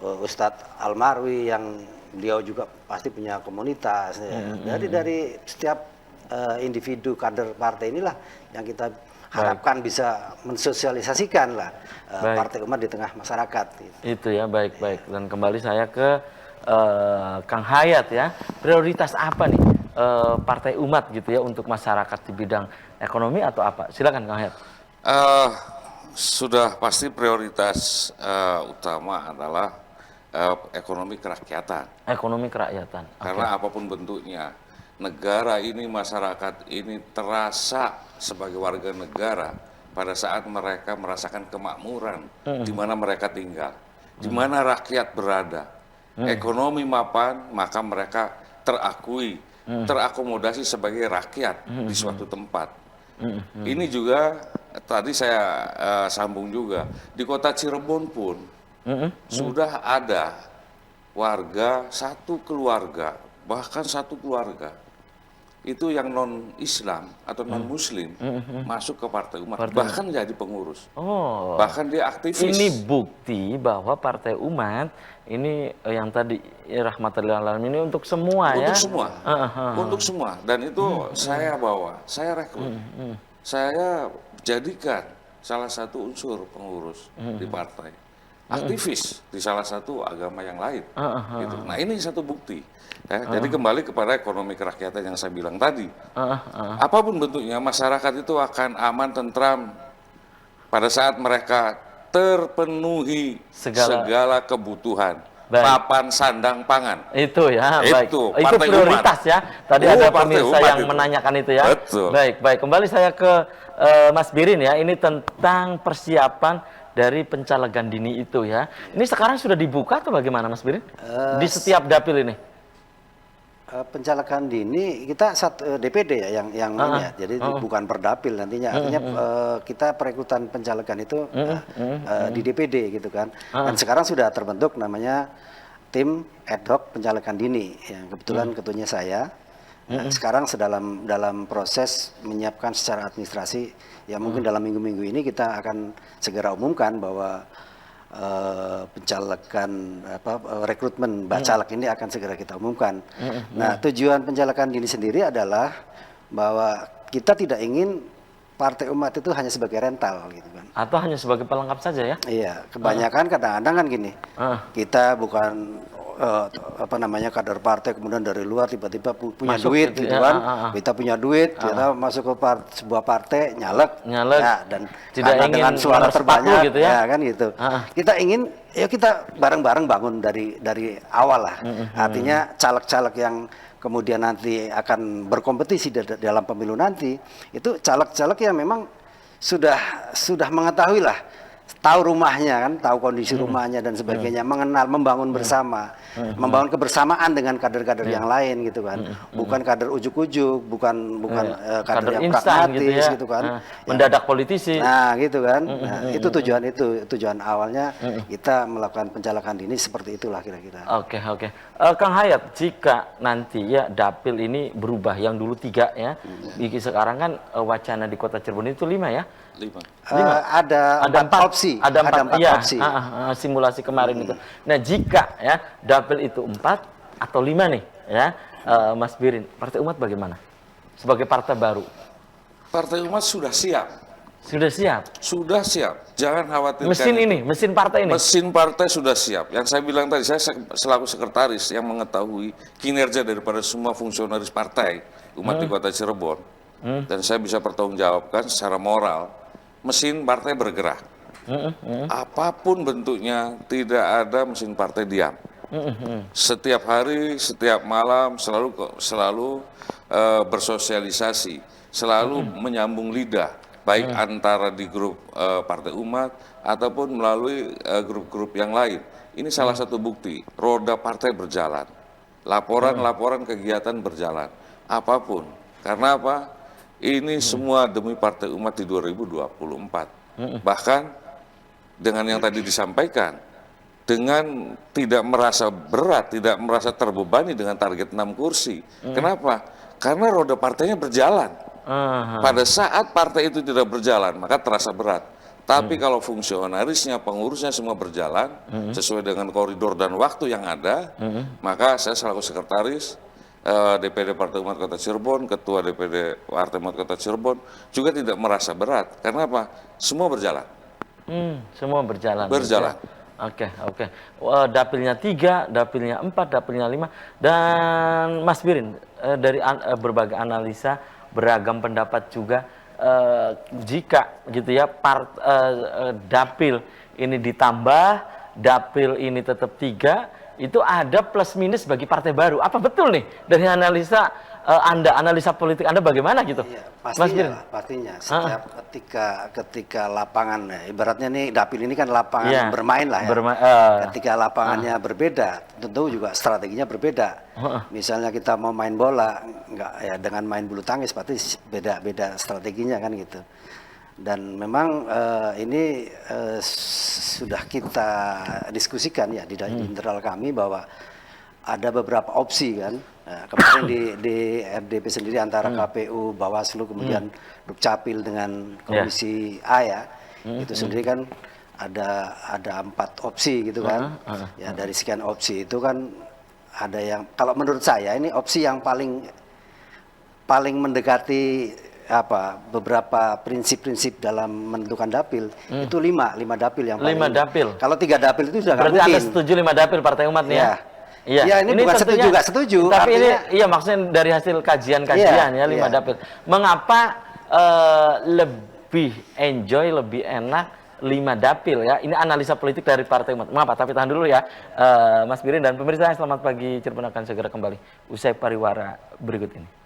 Ustadz Almarwi yang beliau juga pasti punya komunitas. Jadi dari setiap individu kader partai inilah yang kita harapkan bisa mensosialisasikan lah Partai Umat di tengah masyarakat. Gitu.
Itu ya, baik. Dan kembali saya ke Kang Hayat ya, prioritas apa nih Partai Umat gitu ya untuk masyarakat di bidang ekonomi atau apa? Silakan Kang Hayat.
Sudah pasti prioritas utama adalah ekonomi kerakyatan.
Ekonomi kerakyatan.
Karena apapun bentuknya, negara ini, masyarakat ini terasa sebagai warga negara pada saat mereka merasakan kemakmuran di mana mereka tinggal, di mana rakyat berada. Ekonomi mapan, maka mereka terakui, terakomodasi sebagai rakyat di suatu tempat. Ini juga tadi saya sambung juga di kota Cirebon pun sudah ada warga satu keluarga, bahkan satu keluarga itu yang non-Islam atau non-Muslim masuk ke Partai Umat, bahkan jadi pengurus.
Oh.
Bahkan dia aktivis.
Ini bukti bahwa Partai Umat ini yang tadi rahmatan lil alamin ini untuk semua ya.
Untuk semua. Untuk semua. Dan itu saya bawa, saya rekrut. Saya jadikan salah satu unsur pengurus di partai. Aktivis di salah satu agama yang lain. Gitu. Nah, ini satu bukti. Ya, jadi kembali kepada ekonomi kerakyatan yang saya bilang tadi. Apapun bentuknya, masyarakat itu akan aman, tentram pada saat mereka terpenuhi segala kebutuhan.
Baik.
Papan sandang pangan.
Itu ya, baik.
Itu
Prioritas
Umat.
ya. Tadi ada pemirsa yang
itu
menanyakan itu ya.
Betul.
Baik. Kembali saya ke Mas Birin ya. Ini tentang persiapan dari pencalegan dini itu ya. Ini sekarang sudah dibuka atau bagaimana Mas Birin? Di setiap dapil ini?
Pencalegan dini kita DPD ya yang ini ya. Jadi bukan per dapil nantinya. Artinya kita perekrutan pencalegan itu di DPD gitu kan. Dan sekarang sudah terbentuk namanya tim ad hoc pencalegan dini yang kebetulan ketuanya saya. Sekarang dalam proses menyiapkan secara administrasi ya, mungkin dalam minggu-minggu ini kita akan segera umumkan bahwa pencalegan rekrutmen bacalek ini akan segera kita umumkan. Nah, tujuan pencalegan dini sendiri adalah bahwa kita tidak ingin Partai Umat itu hanya sebagai rental gitu kan.
Atau hanya sebagai pelengkap saja ya?
Iya, kebanyakan kadang-kadang kan gini. Kita bukan kader partai kemudian dari luar tiba-tiba punya
Masuk
duit
gitu
gitu
ya,
kan. Kita punya duit, kita masuk ke sebuah partai nyalek ya, dan
tidak ingin
dengan suara terbanyak
gitu ya?
Kan gitu. Kita ingin kita bareng-bareng bangun dari awal lah. Artinya caleg-caleg yang kemudian nanti akan berkompetisi dalam pemilu nanti itu caleg-caleg yang memang sudah mengetahui lah, tahu rumahnya kan, tahu kondisi rumahnya dan sebagainya, mengenal, membangun bersama, membangun kebersamaan dengan kader-kader yang lain gitu kan, bukan kader ujuk-ujuk, bukan kader yang
instan
pragmatis
gitu
kan,
mendadak politisi.
Nah gitu kan, itu tujuan awalnya kita melakukan pencalegan dini seperti itulah kira-kira.
Oke. Kang Hayat, jika nanti ya dapil ini berubah, yang dulu 3 ya, sekarang kan wacana di Kota Cirebon itu 5 ya?
5.
Ada 4 opsi.
Ada 4
ya,
opsi. Simulasi kemarin itu. Nah, jika ya dapil itu 4 atau 5 nih ya, Mas Birin, Partai Umat bagaimana? Sebagai partai baru.
Partai Umat sudah siap.
Sudah siap.
Sudah siap. Jangan khawatir.
Mesin partai ini.
Mesin partai sudah siap. Yang saya bilang tadi, saya selaku sekretaris yang mengetahui kinerja daripada semua fungsionaris partai Umat di Kota Cirebon. Dan saya bisa pertanggungjawabkan secara moral, mesin partai bergerak. Apapun bentuknya, tidak ada mesin partai diam. Setiap hari, setiap malam selalu bersosialisasi, selalu menyambung lidah, baik antara di grup Partai Umat ataupun melalui grup-grup yang lain. Ini salah satu bukti roda partai berjalan, laporan kegiatan berjalan, apapun. Karena apa? Ini semua demi Partai Umat di 2024. Bahkan dengan yang tadi disampaikan, dengan tidak merasa berat, tidak merasa terbebani dengan target 6 kursi. Kenapa? Karena roda partainya berjalan. Pada saat partai itu tidak berjalan, maka terasa berat. Tapi kalau fungsionarisnya, pengurusnya semua berjalan sesuai dengan koridor dan waktu yang ada, maka saya selaku sekretaris DPD Partai Umat Kota Cirebon, Ketua DPD Partai Umat Kota Cirebon juga tidak merasa berat. Karena apa? Semua berjalan.
Semua berjalan.
Berjalan.
Oke. Dapilnya 3, dapilnya 4, dapilnya 5. Dan Mas Birin, dari berbagai analisa, beragam pendapat juga, jika gitu ya dapil ini ditambah, dapil ini tetap 3, itu ada plus minus bagi partai baru. Apa betul nih dari analisa analisa politik Anda bagaimana gitu?
Iya,
Mas Birin?
pastinya. Setiap ketika lapangan, ibaratnya nih dapil ini kan lapangan bermain lah ya. Ketika lapangannya berbeda, tentu juga strateginya berbeda. Misalnya kita mau main bola, enggak ya dengan main bulu tangkis pasti beda strateginya kan gitu. Dan memang ini sudah kita diskusikan ya di internal kami bahwa ada beberapa opsi kan, Kemarin di FDP sendiri antara KPU, Bawaslu, kemudian Dukcapil dengan Komisi A ya, itu sendiri kan ada 4 opsi gitu kan. Ya dari sekian opsi itu kan ada yang, kalau menurut saya ini opsi yang paling mendekati beberapa prinsip-prinsip dalam menentukan dapil itu 5 dapil yang paling.
5 dapil.
Kalau 3 dapil itu sudah nggak
berarti
mungkin.
Anda setuju 5 dapil Partai Umat nih ya?
Iya. Ya, ini bukan setuju, nggak setuju.
Tapi
artinya,
ini maksudnya dari hasil kajian-kajian ya 5 dapil. Mengapa lebih enjoy, lebih enak 5 dapil ya? Ini analisa politik dari Partai Umat. Mengapa? Tapi tahan dulu ya, Mas Birin dan pemirsa. Selamat pagi, Cirebon akan segera kembali usai pariwara berikut ini.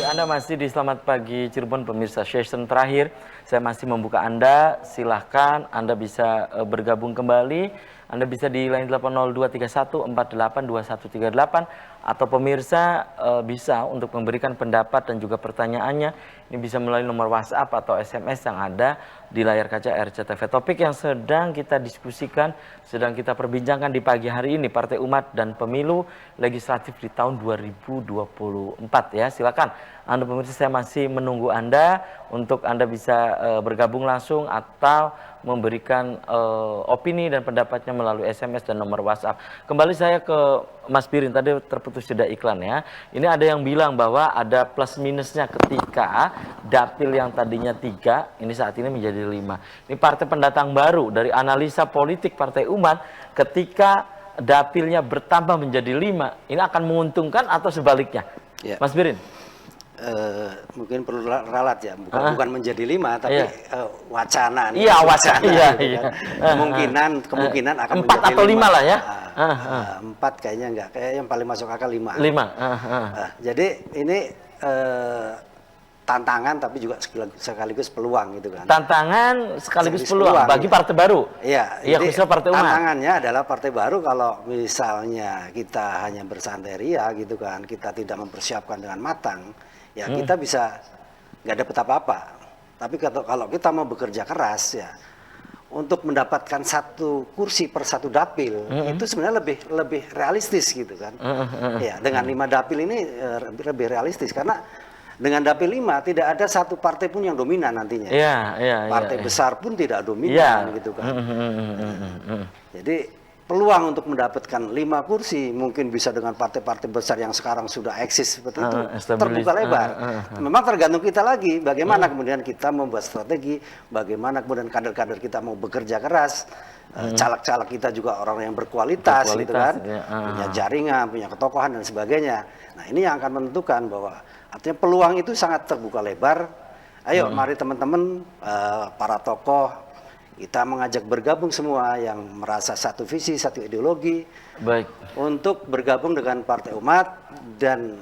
Anda masih di Selamat Pagi Cirebon, pemirsa. Session terakhir, saya masih membuka Anda. Silahkan Anda bisa bergabung kembali. Anda bisa di line 80231482138 atau pemirsa bisa untuk memberikan pendapat dan juga pertanyaannya. Ini bisa melalui nomor WhatsApp atau SMS yang ada di layar kaca RCTV. Topik yang sedang kita diskusikan, sedang kita perbincangkan di pagi hari ini, Partai Umat dan Pemilu Legislatif di tahun 2024 ya. Silakan Anda pemirsa, saya masih menunggu Anda untuk Anda bisa bergabung langsung atau memberikan opini dan pendapatnya melalui SMS dan nomor WhatsApp. Kembali saya ke Mas Birin, tadi terputus jeda iklan ya. Ini ada yang bilang bahwa ada plus minusnya ketika dapil yang tadinya 3, ini saat ini menjadi 5. Ini partai pendatang baru dari analisa politik Partai Umat, ketika dapilnya bertambah menjadi 5, ini akan menguntungkan atau sebaliknya? Ya. Mas Birin?
Mungkin perlu ralat ya, bukan menjadi 5 tapi wacana.
Iya, wacana. Iya,
iya. Kemungkinan akan
4
menjadi
atau 5 lah ya.
4 kayaknya enggak, kayak yang paling masuk akal 5. Jadi ini tantangan tapi juga sekaligus peluang gitu kan.
Tantangan sekaligus peluang bagi partai baru.
Iya,
khususnya Partai Umat.
Tantangannya adalah partai baru kalau misalnya kita hanya bersantai ria gitu kan, kita tidak mempersiapkan dengan matang, ya kita bisa nggak dapat apa-apa. Tapi kalau kita mau bekerja keras ya, untuk mendapatkan 1 kursi per 1 dapil itu sebenarnya lebih realistis gitu kan. Ya, dengan 5 dapil ini lebih realistis karena dengan dapil 5 tidak ada 1 partai pun yang dominan nantinya. Partai besar pun tidak dominan gitu kan. Jadi peluang untuk mendapatkan 5 kursi mungkin bisa dengan partai-partai besar yang sekarang sudah eksis seperti itu terbuka lebar. Memang tergantung kita lagi bagaimana kemudian kita membuat strategi, bagaimana kemudian kader-kader kita mau bekerja keras. Caleg-caleg kita juga orang yang berkualitas gitu kan, punya jaringan, punya ketokohan dan sebagainya. Nah ini yang akan menentukan bahwa artinya peluang itu sangat terbuka lebar. Ayo mari teman-teman, para tokoh, kita mengajak bergabung semua yang merasa satu visi, satu ideologi, untuk bergabung dengan Partai Umat dan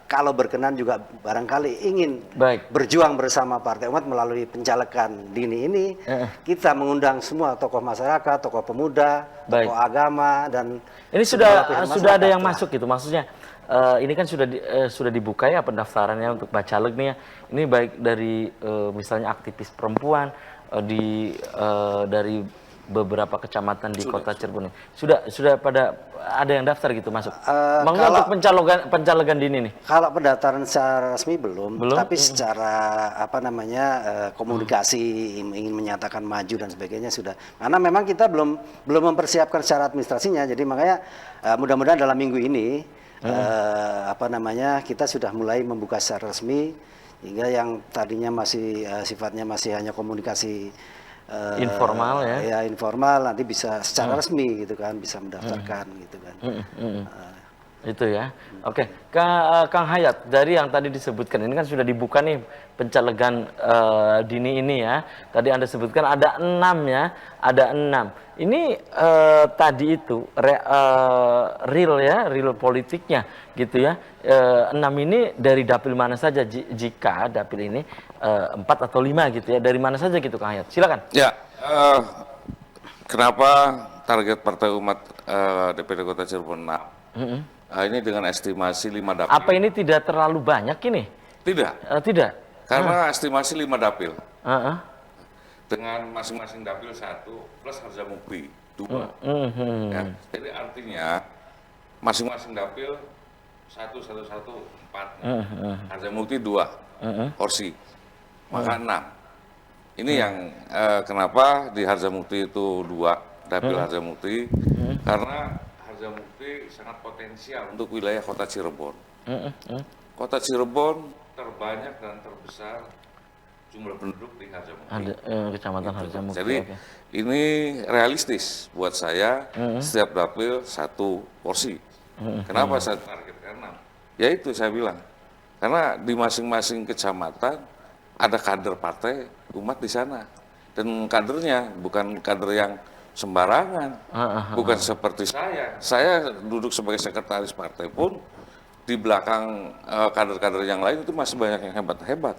kalau berkenan juga barangkali ingin berjuang bersama Partai Umat melalui pencalekan dini ini. Kita mengundang semua tokoh masyarakat, tokoh pemuda, tokoh agama dan
ini sudah ada yang masuk gitu, maksudnya. Ini kan sudah dibuka ya pendaftarannya untuk bacaleg nih ya. Ini baik dari misalnya aktivis perempuan dari beberapa kecamatan di Kota Cirebon. Sudah pada ada yang daftar gitu masuk. Kalau untuk pencalegan dini nih.
Kalau pendaftaran secara resmi belum? Tapi secara komunikasi ingin menyatakan maju dan sebagainya sudah. Karena memang kita belum mempersiapkan secara administrasinya. Jadi makanya mudah-mudahan dalam minggu ini kita sudah mulai membuka secara resmi, hingga yang tadinya masih sifatnya masih hanya komunikasi
informal ya
informal nanti bisa secara resmi gitu kan, bisa mendaftarkan gitu kan.
Itu ya. Oke, Kang Hayat, dari yang tadi disebutkan ini kan sudah dibuka nih pencalegan dini ini ya. Tadi Anda sebutkan ada 6 ya, ada 6. Ini tadi itu real politiknya gitu ya. 6 ini dari dapil mana saja jika dapil ini 4 atau 5 gitu ya. Dari mana saja gitu Kang Hayat? Silakan.
Ya, kenapa target Partai Umat DPD Kota Cirebon 6? Ini dengan estimasi 5 dapil.
Apa ini tidak terlalu banyak ini?
Tidak.
Tidak.
Karena estimasi 5 dapil. dengan masing-masing dapil 1 plus Harjamukti 2. Ya, jadi artinya masing-masing dapil 1, 1, 1, 4. Harjamukti 2 kursi, maka 6. Ini yang kenapa di Harjamukti itu 2 dapil Harjamukti, karena Harjamukti sangat potensial untuk wilayah kota Cirebon. Kota Cirebon terbanyak dan terbesar jumlah penduduk di Harjamukti.
Kecamatan Harjamukti.
Jadi ini realistis buat saya, setiap dapil 1 kursi. Kenapa saya targetkan 6? Ya itu saya bilang, karena di masing-masing kecamatan ada kader partai umat di sana. Dan kadernya bukan kader yang sembarangan, bukan seperti saya. Saya duduk sebagai sekretaris partai pun, di belakang kader-kader yang lain itu masih banyak yang hebat-hebat.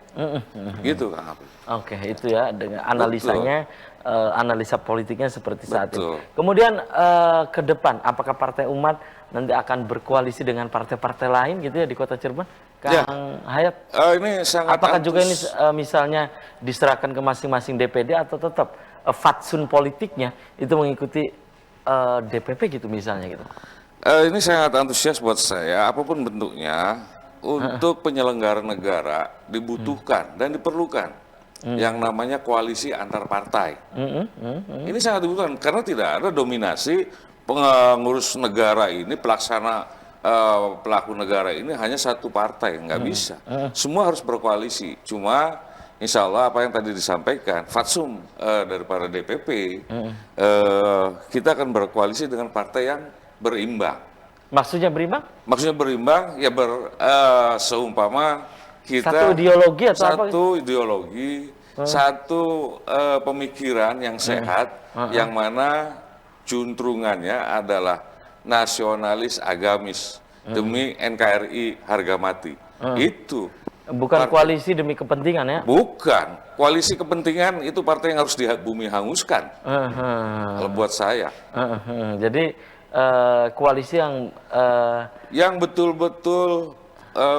Gitu Kang Apip.
Oke, itu ya dengan analisanya, analisa politiknya seperti saat
Betul.
ini. Kemudian ke depan, apakah Partai Umat nanti akan berkoalisi dengan partai-partai lain gitu ya di Kota Cirebon? Kang
Ya.
Hayat,
Ini sangat
apakah juga ini misalnya diserahkan ke masing-masing DPD atau tetap fatsun politiknya itu mengikuti DPP gitu misalnya gitu?
Ini sangat antusias buat saya, apapun bentuknya, untuk penyelenggara negara dibutuhkan dan diperlukan yang namanya koalisi antar partai. Ini sangat dibutuhkan karena tidak ada dominasi pengurus negara ini, pelaksana pelaku negara ini hanya satu partai, nggak bisa. Semua harus berkoalisi. Cuma insya Allah apa yang tadi disampaikan, fatsum daripada DPP, kita akan berkoalisi dengan partai yang berimbang.
Maksudnya berimbang?
Maksudnya berimbang, ya seumpama kita
Satu ideologi atau apa?
satu ideologi, satu pemikiran yang sehat, yang mana juntrungannya adalah nasionalis agamis demi NKRI harga mati. Itu
Bukan koalisi demi kepentingan ya?
bukan koalisi kepentingan, itu partai yang harus di bumi hanguskan. Kalau buat saya.
Jadi koalisi
yang betul-betul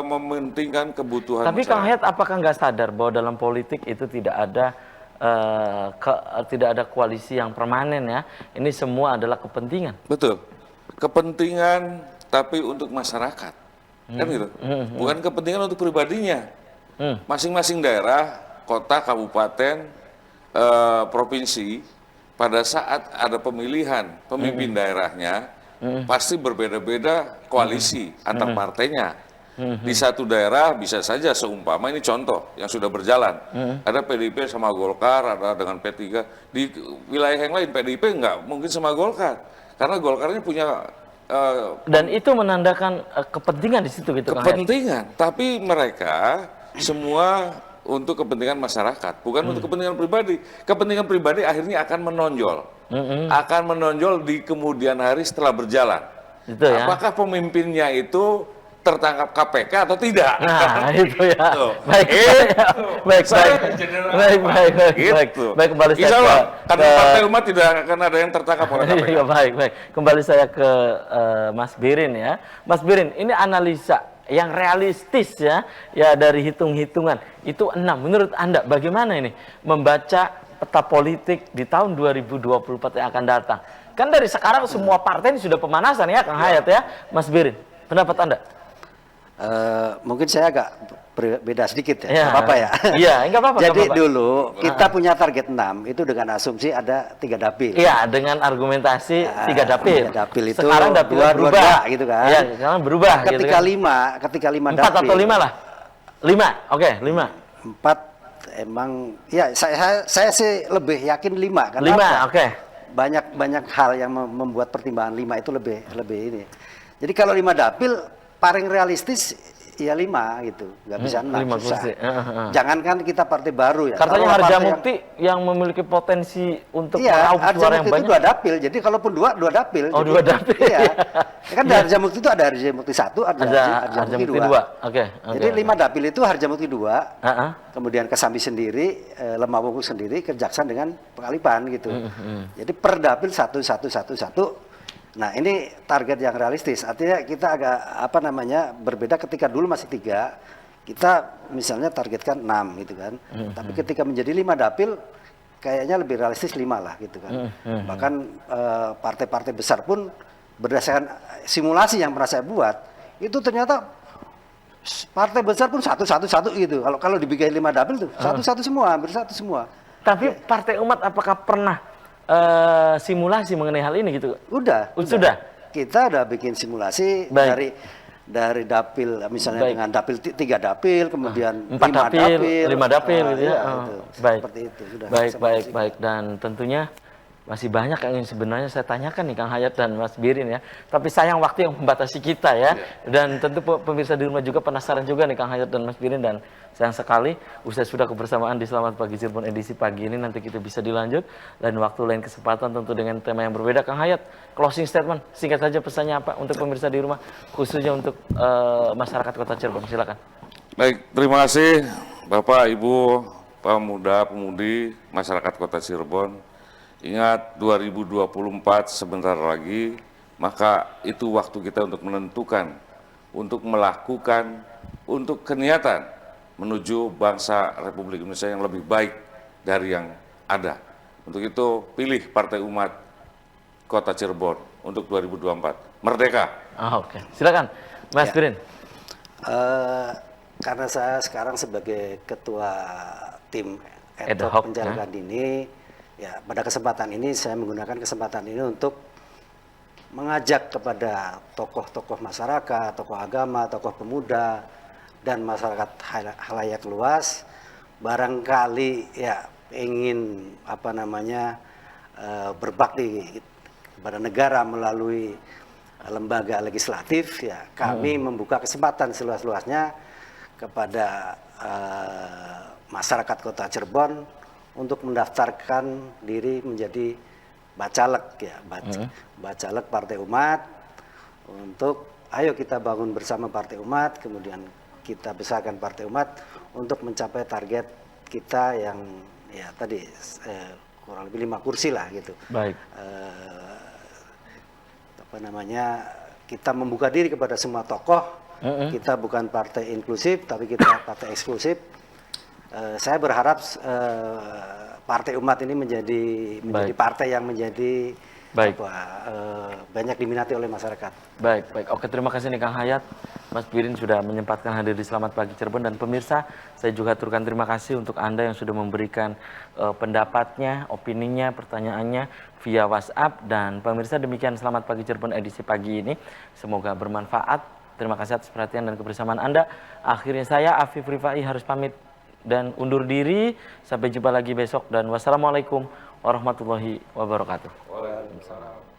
mementingkan kebutuhan
tapi Kang
masyarakat.
Hayat apakah nggak sadar bahwa dalam politik itu tidak ada koalisi yang permanen ya? Ini semua adalah kepentingan.
Betul. Kepentingan tapi untuk masyarakat. Kan gitu. Bukan kepentingan untuk pribadinya. Masing-masing daerah, kota, kabupaten, provinsi, pada saat ada pemilihan pemimpin daerahnya, pasti berbeda-beda koalisi antar partainya. Di satu daerah bisa saja seumpama ini contoh yang sudah berjalan. Ada PDIP sama Golkar, ada dengan P3. Di wilayah yang lain PDIP nggak mungkin sama Golkar. Karena Golkarnya punya
Dan itu menandakan kepentingan di situ gitu Kang Hayat.
kepentingan. Tapi mereka semua untuk kepentingan masyarakat, bukan untuk kepentingan pribadi. Kepentingan pribadi akhirnya akan menonjol. Akan menonjol di kemudian hari setelah berjalan.
Itu ya.
Apakah pemimpinnya itu tertangkap KPK atau tidak?
Nah, itu ya.
Tuh.
Baik, baik,
Saya
baik,
general.
baik, baik, baik, baik.
Gitu.
Baik, kembali saya
Insya Allah,
ke
karena Partai Umat tidak akan ada yang tertangkap oleh KPK.
Iya, baik, baik. Kembali saya ke Mas Birin ya. Mas Birin, ini analisa yang realistis ya dari hitung-hitungan. Itu 6. Menurut Anda bagaimana ini membaca peta politik di tahun 2024 yang akan datang? Kan dari sekarang semua partai ini sudah pemanasan ya, Kang Hayat ya. Mas Birin, pendapat Anda?
Mungkin saya agak beda sedikit ya,
Ya.
nggak apa-apa ya.
Iya, nggak apa-apa.
Jadi
nggak apa-apa.
dulu kita punya target 6 itu dengan asumsi ada 3 dapil.
Iya, dengan argumentasi 3 dapil.
3 dapil itu
sekarang dapil
2,
berubah
2 gitu kan.
Iya, sekarang berubah
Ketika
gitu kan.
5
4
dapil.
atau 5 lah. 5. Oke, 5.
4 emang ya saya sih lebih yakin 5 karena
5,
apa?
oke.
Banyak hal yang membuat pertimbangan 5 itu lebih ini. Jadi kalau 5 dapil paling realistis ya 5 gitu, nggak bisa 6
5
susah.
kursi.
Jangankan kita partai baru ya.
Katanya
Taruhlah partai
Harjamukti yang memiliki potensi untuk
Iya,
meraup suara yang
Harjamukti itu
banyak.
2 dapil. Jadi kalaupun 2 dapil.
Oh,
jadi,
2 dapil.
Iya. Kan di Harjamukti itu ada Harjamukti 1, ada Harjamukti 2.
Oke.
Jadi 5 dapil itu Harjamukti 2.
Heeh.
Kemudian Kesambi sendiri, Lemawungu sendiri, Kejaksan dengan Pengalipan gitu. Jadi per dapil 1. Nah ini target yang realistis. Artinya kita agak berbeda ketika dulu masih 3. Kita misalnya targetkan 6 gitu kan. Tapi ketika menjadi 5 dapil, kayaknya lebih realistis 5 lah gitu kan. Bahkan partai-partai besar pun berdasarkan simulasi yang pernah saya buat, itu ternyata partai besar pun satu gitu. Kalau dibikin 5 dapil tuh satu semua, hampir satu semua.
Tapi Partai Umat apakah pernah simulasi mengenai hal ini gitu?
Udah.
Sudah.
Kita udah bikin simulasi dari dapil, misalnya dengan dapil 3 dapil, kemudian
4 dapil, 5 dapil gitu ya.
Itu,
baik.
Seperti itu sudah.
Baik. Dan tentunya masih banyak yang sebenarnya saya tanyakan nih Kang Hayat dan Mas Birin ya. Tapi sayang waktu yang membatasi kita ya. Dan tentu pemirsa di rumah juga penasaran juga nih Kang Hayat dan Mas Birin, dan sayang sekali usai sudah kebersamaan di Selamat Pagi Cirebon edisi pagi ini, nanti kita bisa dilanjut dan waktu lain kesempatan tentu dengan tema yang berbeda. Kang Hayat, closing statement singkat saja, pesannya apa untuk pemirsa di rumah khususnya untuk masyarakat Kota Cirebon, silakan.
Baik, terima kasih Bapak, Ibu, pemuda, pemudi, masyarakat Kota Cirebon. Ingat 2024 sebentar lagi, maka itu waktu kita untuk menentukan, untuk melakukan, untuk keniatan menuju bangsa Republik Indonesia yang lebih baik dari yang ada. Untuk itu pilih Partai Umat Kota Cirebon untuk 2024. Merdeka!
Oke. Silakan Mas Birin.
Karena saya sekarang sebagai ketua tim ad
Ad
hoc
hoc,
pencalekan ini, ya pada kesempatan ini saya menggunakan kesempatan ini untuk mengajak kepada tokoh-tokoh masyarakat, tokoh agama, tokoh pemuda, dan masyarakat halayak luas, barangkali ya ingin berbakti kepada negara melalui lembaga legislatif, ya kami membuka kesempatan seluas-luasnya kepada masyarakat Kota Cirebon untuk mendaftarkan diri menjadi bacalek ya, bacalek Partai Umat, untuk ayo kita bangun bersama Partai Umat, kemudian kita besarkan Partai Umat untuk mencapai target kita yang ya tadi kurang lebih 5 kursi lah gitu.
Baik.
Kita membuka diri kepada semua tokoh. Kita bukan partai inklusif, tapi kita partai eksklusif. Saya berharap Partai Umat ini menjadi partai yang menjadi banyak diminati oleh masyarakat.
Baik. Oke, terima kasih nih Kang Hayat, Mas Birin sudah menyempatkan hadir di Selamat Pagi Cirebon, dan pemirsa saya juga aturkan terima kasih untuk Anda yang sudah memberikan pendapatnya, opininya, pertanyaannya via WhatsApp. Dan pemirsa, demikian Selamat Pagi Cirebon edisi pagi ini, semoga bermanfaat. Terima kasih atas perhatian dan kebersamaan Anda. Akhirnya saya Afif Rifai harus pamit dan undur diri. Sampai jumpa lagi besok, dan wassalamualaikum warahmatullahi wabarakatuh.
Waalaikumsalam.